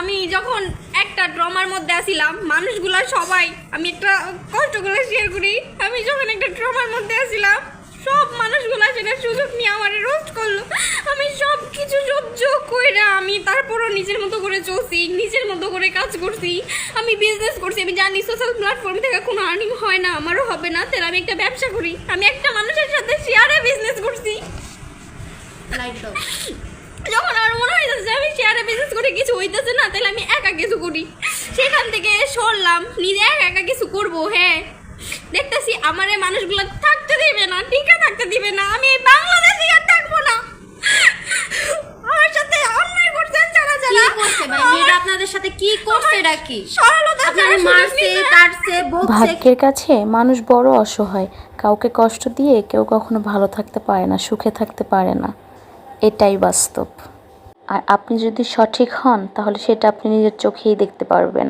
আমি যখন একটা ড্রামার মধ্যে আসিলাম, মানুষগুলা সবাই, আমি একটা কষ্টগুলো শেয়ার করি, আমি যখন একটা ড্রামার মধ্যে আসিলাম সব মানুষগুলা সেটা সুযোগ নিয়ে আমার রোস্ট করলো। আমি সব কিছু সহ্য কইরা আমি তারপরও নিজের মতো করে চলছি, নিজের মতো করে কাজ করছি, আমি বিজনেস করছি। আমি জানি সোশ্যাল প্ল্যাটফর্ম থেকে কোনো আর্নিং হয় না, আমারও হবে না, তাহলে আমি একটা ব্যবসা করি। আমি একটা মানুষের সাথে শেয়ারে বিজনেস করছি। যখন আমার মনে হইতেছে আমি শেয়ারে বিজনেস করে কিছু হইতেছে না, তাহলে আমি একা কিছু করি। সেখান থেকে সরলাম, নিজে একা কিছু করবো। হ্যাঁ, দেখতেছি আমার এই মানুষগুলো থাকতে দিবে না, টিকে থাকতে দিবে না। আমি এই বাংলাদেশে আর থাকবো না। আমার সাথে অন্যায় করছেন যারা যারা। কি করছে ভাই, মেয়েরা আপনাদের সাথে কি করছে? এটা কি সরলতা আপনারা মারছে, কাটছে, বকছে? ভাগ্যের কাছে মানুষ বড় অসহায়। কাউকে কষ্ট দিয়ে কেউ কখনো ভালো থাকতে পারে না, সুখে থাকতে পারে না। এটাই বাস্তব। আর আপনি যদি সঠিক হন তাহলে সেটা আপনি নিজের চোখেই দেখতে পারবেন।